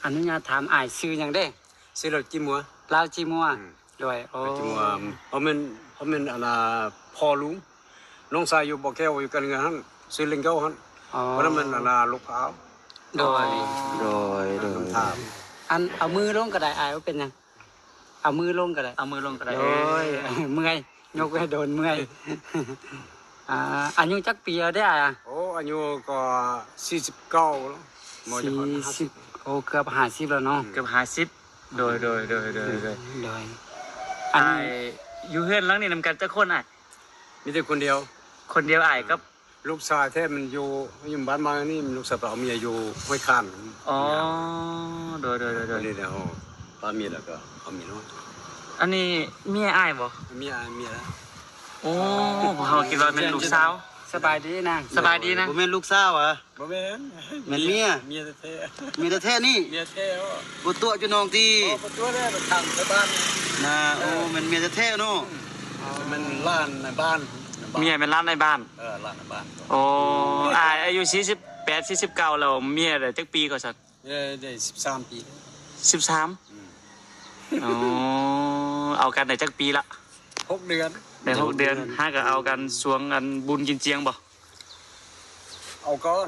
อนุญาตถามอ้ายชื่อหยังเด้ซื้อเราจิ้มมัวลาวจีมัวด้วยโอ้จิ้มมัวเพราะมันอะไรพ่อลุงน้องชายอยู่บ่อแก้วอยู่กันเงินฮั่นซื้อลิงเก้าฮั่นเพราะนั้นมันอะไรลูกพร้าวโดยถามเอามือลงก็ได้อ้ายว่าเป็นหยังเอามือลงก็ได้โอ้ยเมื่อยยกไว้โดนเมื่อยอายุจักปีแล้วได้อ่ะโอ้อายุก็49แล้ว40โอ้เกือบ50แล้วเนาะเกือบ50โดยอันอยู่เฮือนหลังนี่นำกันจักคนอ้ายมีแต่คนเดียวอ้ายกับลูกชายแท้มันอยู่บ้านมานี่ลูกสาวเอาเมียอยู่ห้วยคานอ๋อโดยนี่เดี๋ยวป้าเมียแล้วก็เอาเมียน้อยอันนี้เมียอ้ายบ่เมียแล้ว โอ้เฮาคิดว่าเป็นลูกสาวสบายดีนะบ่แม่นลูกสาวอ่ะบ่แม่นแม่นเมียแท้แท้นี่เมียแท้บ่ตัวอยู่น้องที่บ่ตัวแท้ไปทางในบ้านนะโอ้แม่นเมียแท้เนาะมันล้านในบ้านเมียเป็นร้านในบ้านล้านในบ้านโอ้อายุ48 49แล้วเมียได้จักปีก็ซั่นได้13ปี13อ๋อเอากันได้จักปีละ6 เดือนได้6 เดือนหาก็เอากันสวงกันบุญกินเจียงบ่เอาก่อน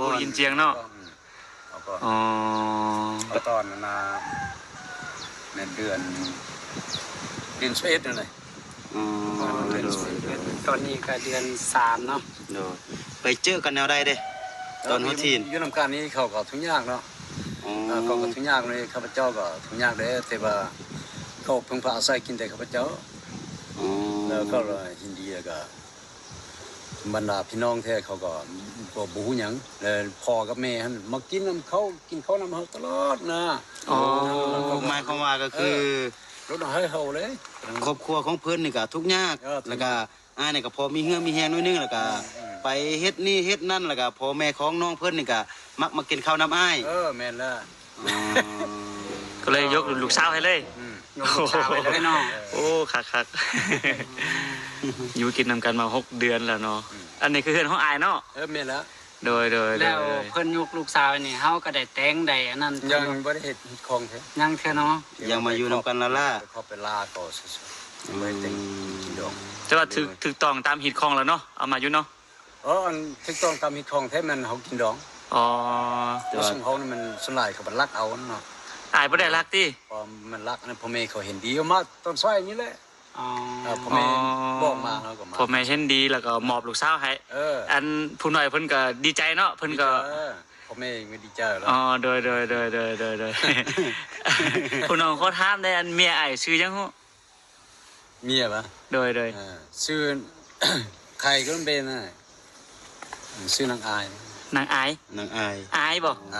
บุญกินเจียงเนาะเอาก่อนอ๋อเอาตอนในเดือน11นั่นแหละตอนนี้ก็เดือน3เนาะไปเจอกันแนวใดเด้ตอนเฮาทีนอยู่นำกันนี้เขาก็ทุกยากเนาะเขาก็ทุกยากเลยข้าพเจ้าก็ทุกยากเด้แต่ว่าเขาเพิ่งพาอาศัยกินแต่ข้าพเจ้าแล้วก็ยินดีแล้วก็บรรดาพี่น้องแท้เขาก็บ่ฮู้หยังแล้วพ่อกับแม่หั่นมากินนำเขากินข้าวนำเฮาตลอดนะอ๋อหมายความว่าก็คือรถให้เฮาเลยครอบครัวของเพิ่นนี่ก็ทุกข์ยากแล้วก็นี่ก็พอมีเฮือมีแฮงน้อยนึงแล้วก็ไปเฮ็ดนี่เฮ็ดนั่นแล้วก็พ่อแม่ของน้องเพิ่นนี่ก็มักมากินข้าวน้ำอ้ายแม่นแล้วก็เลยยกลูกสาวให้เลยยกลูกสาวให้เลยเนาะโอ้คักๆอยู่กินนำกันมา6 เดือนแล้วเนาะอันนี้คือเฮือนของอ้ายเนาะแม่นแล้วโดยแล้วเพิ่นยกลูกสาวนี่เฮาก็ได้แต่งได้อันนั้นยังบ่ได้เฮ็ดของแท้ยังเถอะเนาะยังมาอยู่นำกันล่ะเขาไปลาก็ซื่อๆไม่แต่งกินดอกแต่ว่าถูกต้องตามหิดของแล้วเนาะเอามาอยู่เนาะอันถูกต้องตามหิดของแท้มันเฮากินดอกแต่ว่าซึ่งเฮานี่มันสลายเขาบันลักเอาเนาะอ้ายบ่ได้รักติพอมันรักนั่นพ่อแม่เขาเห็นดีมาต้นซอยนี่แหละพ่อแม่บอกมาเฮาก็มาพ่อแม่เห็นดีแล้วก็มอบลูกสาวให้อันผู้น้อยเพิ่นก็ดีใจเนาะเพิ่นก็พ่อแม่ไม่ดีใจแล้วโดยผู้น้องเขาถามได้อันเมียอ้ายชื่อหยังฮู้เมียป่ะโดยชื่อใครก็เป็นน่ะชื่อนางอายบ่อ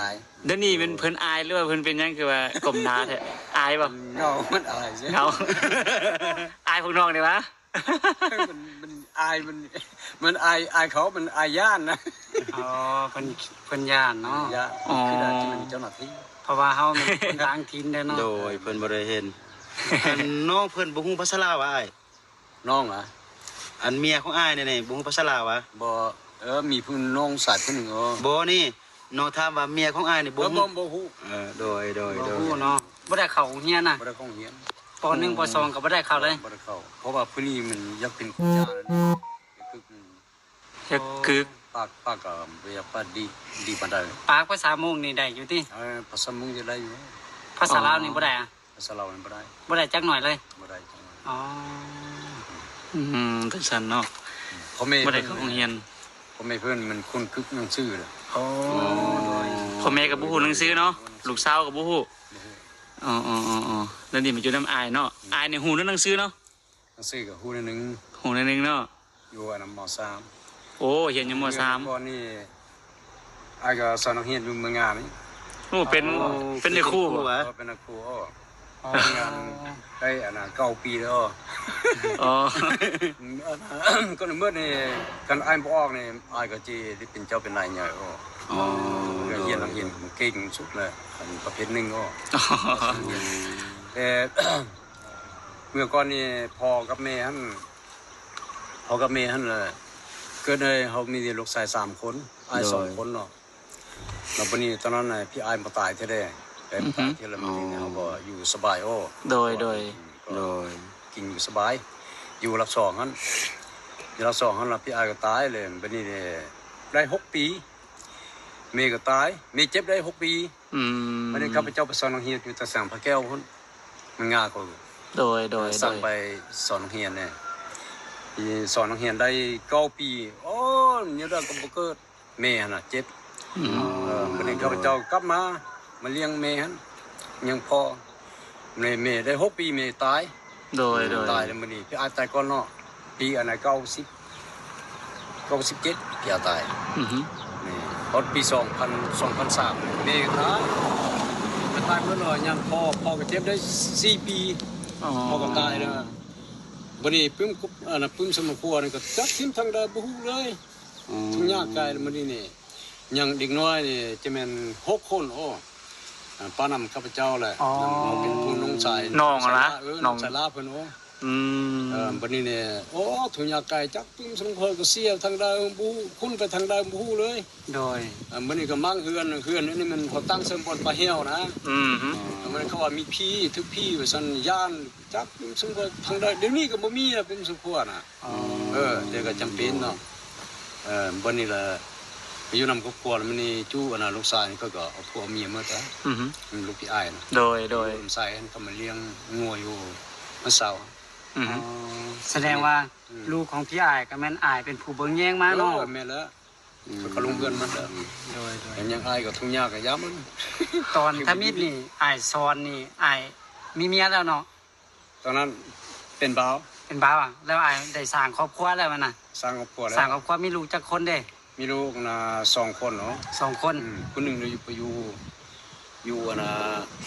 ายเดี๋ยวนี้เป็นเพิ่นอายหรือว่าเพิ่นเป็นหยังคือว่ากลมหน้าแท้อายบ่เงามันอายเงาอายพวกน้องนี่วะมันอายมันอายเขามันอายย่านนะเพิ่นย่านเนาะคือได้ที่มันเจ้าหน้าที่เพราะว่าเฮามันคนต่างถิ่นเด้อเนาะโดยเพิ่นบ่ได้เห็นอันน้องเพิ่นบ่ฮู้ภาษาลาวอ้ายน้องอ่ะอันเมียของอ้ายนี่บ่ฮู้ภาษาลาววะบ่มีผู้น้องสายผู้นึงบ่นี่น้องถามว่าเมียของอ้ายนี่บ่ฮู้บ่ฮู้โดยบ่ฮู้เนาะบ่ได้เข้าโรงเรียนน่ะบ่ได้เข้าโรงเรียนป.1 ป.2 ก็บ่ได้เข้าเลยบ่ได้เข้าเพราะว่าผู้นี้มันอยากเป็นครูจารคือปากก็บ่อยากปากดีปานใดปากภาษามุงนี่ได้อยู่ติภาษามุงจะได้อยู่ภาษาลาวนี่บ่ได้ภาษาลาวนี่บ่ได้จักหน่อยเลยบ่ได้จักหน่อยจังซั่นเนาะพ่อแม่บ่ได้เข้าโรงเรียนพ่อแม่เพิ่นมันคนคึกหนังสือล่ะพ่อแม่ก็บ่ฮู้หนังสือเนาะลูกสาวก็บ่ฮู้แล้วนี่มันอยู่นำอายเนาะอายนี่ฮู้หนังสือเนาะหนังสือก็ฮู้นึงเนาะอยู่อันม.3โอ้เรียนอยู่ม.3ก่อนนี่อายก็สอนนักเรียนอยู่เมืองงานนี่โอ้เป็นได้ครูบ่เป็นนักครูงานได้อันน่ะ9 ปีแล้วก็เมื่อนี่กันอ่านบ่ออกนี่อายก็สิได้เป็นเจ้าเป็นนายใหญ่เรียนนักเรียนเก่งสุดเลยอันประเภทนึงแต่เมื่อก่อนนี่พ่อกับแม่หั่นเกิดเลยเฮามีลูกชาย3 คนอ้าย2 คนเนาะ แล้ววันนี้ตอนนั้นน่ะพี่อายมาตายแท้ๆแต่มาตายที่ละมันนี่เขาบอกอยู่สบายโอ้ โดย โดย กินอยู่สบายอยู่รักสองนั้นอยู่รักสองนั้นแล้วพี่อายก็ตายเลยวันนี้เนี่ยได้6 ปีเมย์ก็ตายเมย์เจ็บได้6 ปีวันนี้ข้าพเจ้าไปสอนโรงเรียนอยู่ตะสังพระแก้วพุ่นมันงาก็ โดยสั่งไปสอนโรงเรียนเนี่ยสอนโรงเรียนได้9 ปีโอ้เนี่ยเราก็บ่เกิดเมย์น่ะเจ็บวันนี้ข้าพเจ้ากลับมาเลี้ยงเมย์ยังพอเมย์ได้6 ปีเมย์ตาย โดย ตายแล้วมันนี่พี่อาตายก่อนเนาะปีอันไหน97พี่อาตายนี่พอปี2003เมย์ตายเมื่อหน่อยยังพ่อก็เจ็บได้4 ปีพ่อก็ตายแล้ววันนี้ปึ้มกุ๊บปึ้มสมครัวนี่ก็จับทิมทางใดบ่ฮู้เลยทุกยากกายแล้วมันนี่ยังเด็กน้อยนี่จะแม่น6 คนโอ้ป้านำข้าพเจ้าแหละเป็นผู้น้องชาย น้องละ น้องชายลาเพิ่นโอ้บัดนี้เนี่ยโอ้ถุงยาไก่จักปึ้มสมครัวก็เสียทางใดบ่ฮู้คุณไปทางใดบ่ฮู้เลย โดย บัดนี้ก็มั่งเฮือนนี่มันเขาตั้งเสริมบนปลาเหี่ยวนะมันเขาว่ามีพี่ทุกพี่ว่าซั่นย่านจักปึ้มสมครัวทางใดเดี๋ยวนี้ก็บ่มีแล้วปึ้มสมครัวน่ะเดี๋ยวก็จำเป็นเนาะบัดนี้ล่ะไปอยู่นำครอบครัวมันนี่จู้ลูกชายนี่ก็เอาผัวเมียหมดแล้วลูกพี่อ้ายนะ โดย ลูกชายเขามาเลี้ยงงัวอยู่มื้อเช้า แสดงว่าลูกของพี่อายก็แม่นอายเป็นผู้เบิ่งแย่งมาเนาะ แม่แล้วเขาลงเงินมันแล้ว โดย แต่ยังอ้ายก็ทุ่งยากก็ยามมัน ตอนทมิตรนี่อายสอนนี่อายมีเมียแล้วเนาะ ตอนนั้นเป็นบ่าว เป็นบ่าวอ่ะแล้วอายได้สร้างครอบครัวแล้วมันน่ะ สร้างครอบครัวแล้ว สร้างครอบครัวมีลูกจักคนเด้ มีลูก2 คนเนาะ 2 คน คนหนึงอยู่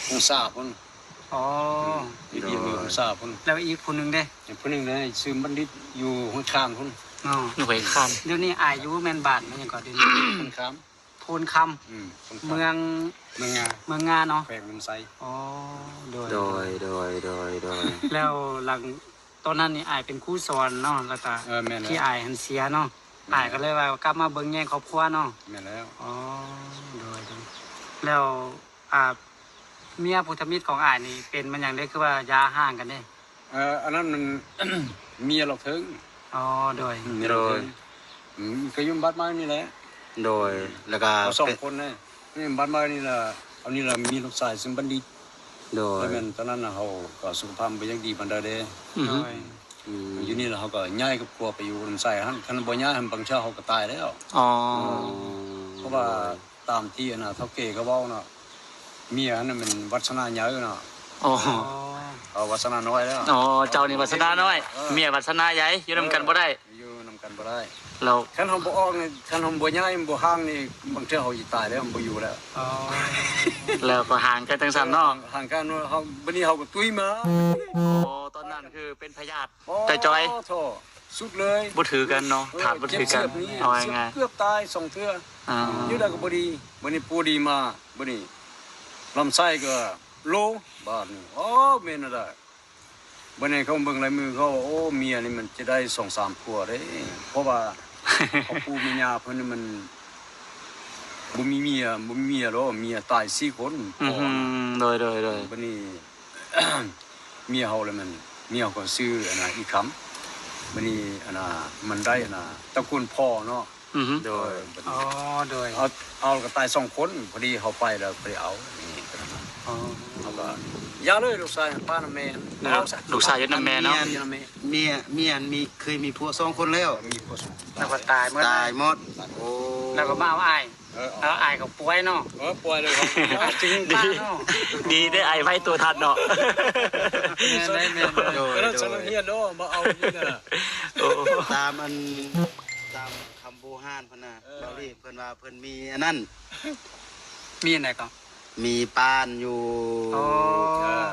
องศาพุ่น อ๋อ อยู่องศาพุ่น แล้วอีกคนหนึงเด้ คนหนึงเนี่ยชื่อบัณฑิตอยู่ข้างๆพุ่น อ๋อ หน่วยคัน เดี๋ยวนี้อายอยู่แม่นบ้านมันหยังก็เดี๋ยวนี้ คนข้าม โพนคำ เมื เมื อ อง งา เมืองงานเนาะ แขวงลำไส้ อ๋อโดย แล้ว หลังตอนนั้นนี่อายเป็นครูสอนเนาะแล้วก็ แม่นแล้ว ที่อายหันเสียเนาะอายก็เลยว่ากลับมาเบิ่งแย่งครอบครัวเนาะ แม่นแล้ว อ๋อโดยแล้วเมียพุทธมิตรของอายนี่เป็นมันอย่างได้คือว่ายาห่างกันเด้ อันนั้นมัน เมียเราถึง อ๋อโดย เมียเราถึงก็ยุ่มบัดไม้นี่แหละ โดยแล้วก็ เอา2 คนนี่บัดไม้นี่ล่ะเอานี่ล่ะมีลูกชายซึ่งบัณฑิต โดย แล้วแม่นตอนนั้นน่ะเขาก็สุขภาพบ่ยังดีปานใดเด้ โดย อยู่นี่แล้วเขาก็ย้ายกับครัวไปอยู่ลำไส้หั่นคันบ่ย้ายหั่นบางเช้าเขาก็ตายแล้ว อ๋อ เพราะว่าตามที่เฒ่าแก่ก็เว้าเนาะเมียนั่นมันวัฒนาใหญ่เนาะ อ๋อ เอาวัฒนาน้อยแล้ว อ๋อเจ้านี่วาสนาน้อยเมียวาสนาใหญ่อยู่นำกันบ่ได้ อยู่นำกันบ่ได้ เรา คันเฮาบ่ออกนี่คันเฮาบ่ย้ายบ่ห่างนี่บางเทื่อเขาสิตายแล้วบ่อยู่แล้ว อ๋อ แล้วก็ห่างกันจังซั่นเนาะ ห่างกันเฮาบัดนี้เฮาก็ตุ้ยมา โอ้ตอนนั้นคือเป็นพยาธิแต่จอย โธ่สุดเลย บ่ถือกันเนาะถาดบ่ถือกันเอาง่าย เกือบตาย2เทื่อ ๆอ่า อยู่ได้ก็บ่ดีบัดนี้ปูดีมาบัดนี้ลำไส้ก็โลบาดนี่โอ้แม่นอะไรบัดนี้เขาเบิ่งลายมือเขาโอ้เมียนี่มันจะได้2-3ครัวเด้เพราะว่า เขาปูมีญาเพิ่นนี่มันบ่มีเมียหรอกเมียตาย4 คนโดย บัดนี้ เมียเฮาเลยมันเมียก็ซื้ออีกคำบัดนี้มันได้ตระกูลพ่อเนาะ โดย อ๋อโดย เอาก็ตาย2 คนพอดีเขาไปแล้วไปเอานี่ อ๋อ เขาก็ยาเลยลูกชายป้าน้าแม่ ลูกชายยศน้ำแม่เนาะ เมียมีเคยมีผัว2 คนแล้ว มีผัวสอง แล้วก็ตายเมื่อ ตายหมดโอ้ แล้วก็มาเอาอายแล้วอายก็ป่วยเนาะ ปล่อยเลยครับ จริงป้าเนาะ ดีได้ไอ้ไว้ตัวทันเนาะ แม่น โดยฉันเฮียนเนาะมาเอานี่น่ะ โอ้ ตามคำโบราณเพิ่นน่ะเราเรียกเพิ่นว่าเพิ่นมีอันนั้น มีอันไหนก็ มีปานอยู่ อ๋อ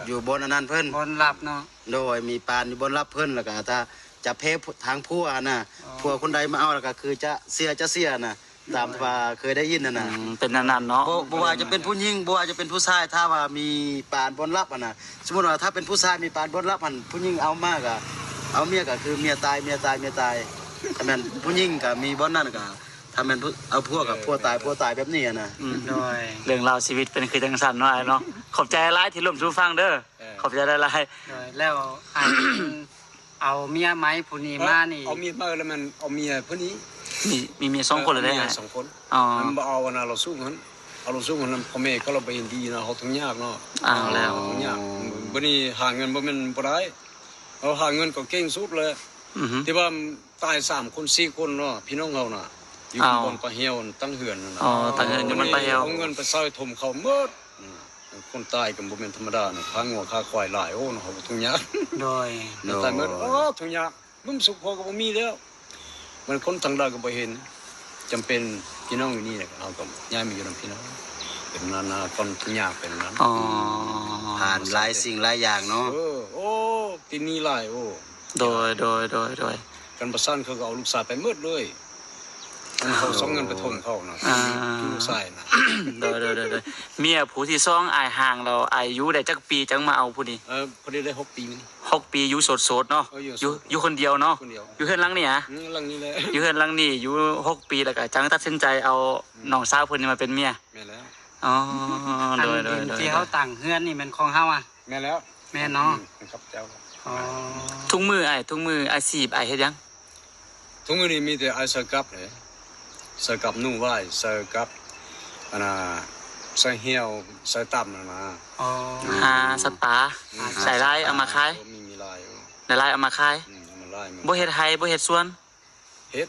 อยู่บนอันนั้นเพิ่น บนหลับเนาะ โดยมีปานอยู่บนรับเพิ่นแล้วก็ถ้าจะเพทางผัวน่ะผัวคนใดมาเอาแล้วก็คือจะเสียน่ะตามที่ว่าเคยได้ยินน่ะนะ เป็นนานๆเนาะ บ่ว่าจะเป็นผู้หญิงบ่ว่าจะเป็นผู้ชายถ้าว่ามีปานบนรับน่ะสมมุติว่าถ้าเป็นผู้ชายมีปานบนรับผู้หญิงเอามากอ่ะเอาเมียก็คือเมียตายแต่แม่นผู้หญิงก็มีบ่นั่นก็ถ ถ้าแม่นเอาพวกกับพวกตายแบบนี้อะนะ โดย เรื่องราวชีวิตเป็นคือจังซั่นเนาะอ้ายเนาะขอบใจหลายที่ร่วมสู่ฟังเด้อขอบใจหลาย โดยแล้วอ้ายเอาเมียไหมผู้นี้มานี่ เอาเมียมาแล้วมันเอาเมียผู้นี้ ๆมีเมีย2คนเลยได้ เมี อ้าย สองคน อ๋อ มันบ่เอานะเราสู้กันเอาเราสู้กันพ่อแม่ก็เราไปเห็นดีนะเขาทุกยากเนาะ อ้าวแล้ว ทุกยากบ่นี้หาเงินบ่แม่นบ่ได้เอาหาเงินก็เก่งสุดเลย อือฮึ ที่ว่าตาย3คน4คนเนาะพี่น้องเราน่ะอยู่ อ้าว บนปะเหี่ยวตั้งเหือนนั่นน่ะ อ๋อตั้งเงินอยู่มันไปเหี่ยว เอาเงินไปซอยถมเขาหมดคนตายก็บ่แม่นธรรมดานะค่างัวค่าควายหลายโอ้เนาะเขาทุกยาก โดย ตายหมดทุกยากมึงสุขพอก็บ่มีแล้วมันคนทางใดก็บ่เห็นจำเป็นพี่น้องอยู่นี่แหละเอาก็ย้ายมาอยู่นำพี่น้องเป็นนาคนทุกยากเป็นนั้น อ๋อ ผ่านหลายสิ่งหลายอย่างเนาะ โอ้ปีนี้หลายโอ้ โดย กันประสานเขาก็เอาลูกชายไปหมดเลยมันเขาส่งเงินไปทมเขานะ อ่า ลูกชายนะ โดยเมียผู้ที่ซ่องอายห่างเราอายุได้จักปีจังมาเอาผู้นี้ พอดีได้6 ปีนี่ 6 ปีอยู่โสดๆเนาะ อยู่โสด อยู่คนเดียวเนาะ คนเดียว อยู่เฮือนหลังนี่ฮะ หลังนี้แหละ อยู่เฮือนหลังนี่อยู่6 ปีแล้วก็จังตัดสินใจเอาน้องสาวเพิ่นนี่มาเป็นเมีย แม่แล้ว อ๋อ อัน โดย ดินที่เขาตั้งเฮือนนี่มันของเฮาอ่ะ แม่แล้ว แม่เนาะ ครับเจ้า อ๋อ ทุกมือทุกมืออาชีพเฮ็ดหยัง ทุกมื้อนี้มีแต่ไอ้สกับเลยสกับนุ่งไหว้สกับอันน่ะใส่เหี่ยวใส่ตับนั่นนะ อ๋อ หาสัตว์ป่าใส่ลายเอามาขาย มีลาย ได้ลายเอามาขาย เอามาลาย บ่เฮ็ดไห้บ่เฮ็ดสวน เฮ็ด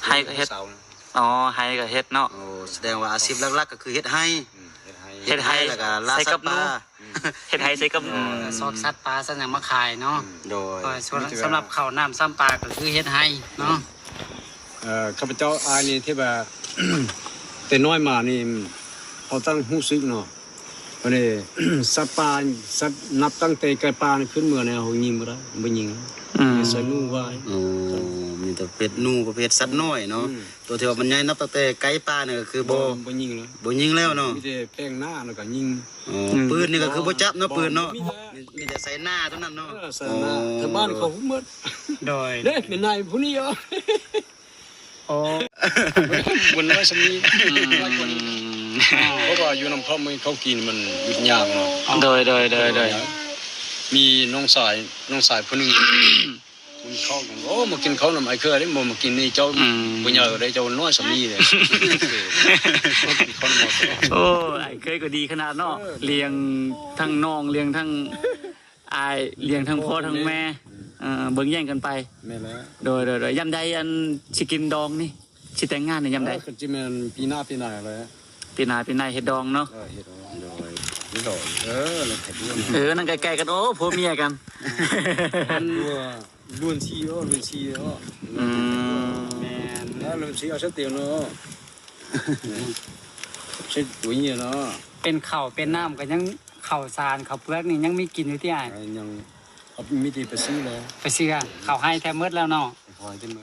ไห้ก็เฮ็ด เสานะ อ๋อไห้ก็เฮ็ดเนาะ โอ้แสดงว่าอาชีพหลักๆก็คือเฮ็ดให้ เฮ็ดให้ เฮ็ดให้ แล้วก็ล่า ใส่ สั กั ต บ ว์ หนู ป่า เฮ็ดไห้ใส่กับ ซอกสัตว์ปลาสัตว์หยังมาขายเนาะ โดย ก็สำหรับข้าวน้ำซ้ำปลาก็คือเฮ็ดให้เนาะ ข้าพเจ้าอายนี่ที่ว่า แต่น้อยมานี่เขาตั้งหู้ซึกเนาะวันนี้ สัตว์ป่าสัตว์นับตั้งแต่ไก่ป่านี่ขึ้นเมื่อเนี่ยเขายิงบ่ได้บ่ยิง ใส่นู่นไว้ โอ้มีแต่เป็ดหนูประเภทสัตว์น้อยเนาะตัวที่ว่ามันใหญ่นับตั้งแต่ไก่ป่าเนี่ยก็คือบ่ บ่ยิงเลย บ่ยิงแล้วเนาะ มีแต่แป้งหน้าแล้วก็ยิง อ๋อปืนนี่ก็คือบ่จับเนาะปืนเนาะมีแต่ใส่หน้าเท่านั้นเนาะ ใส่หน้าทางบ้านเขาหมด โดย เด้เป็นนายผู้นี้เหรอ โอ้ บนน้อยสมีน้อยกว่านี้เพราะว่าอยู่นำเขาไม่เขากินมันยุดยากเนาะ โดย มีน้องสายผู้หนึงคุณเข้ากันโอ้มากินเขาวนำไอ้เครือได้บ่มากินนี่เจ้าบ่ยากได้เจ้าน้อยสมีเลยคนบ่ โอ้ไอ้เคยก็ดีขนาดเนาะเลี้ยงทั้งน้องเลี้ยงทั้งอายเลี้ยงทั้งพ่อทั้งแม่เบิ่งแย่งกันไป แม่แล้ว โดยยามใดอันสิกินดองนี่สิแต่งงานนี่ยามใด ก็จิแม่นปีหน้าเลย ปีหน้าเฮ็ดดองเนาะ เฮ็ดโดยนี่ดอกแล้วเฮ็ดด้วย นั่นใกล้ๆกันโอ้ผัวเมียกัน ล้วนชีล้วนชีอ๋อ แม่น แล้วล้วนชีเอาซะเตียวเนาะใช่ตัวนี้เนาะ เป็นข้าวเป็นน้ำก็ยังข้าวสารข้าวเปลือกนี่ยังมีกินอยู่ที่อ้าย ยังเอามีที่ไปซื้อเลย ไปซื้อข้าวให้แทบหมดแล้วเนาะ คอยที่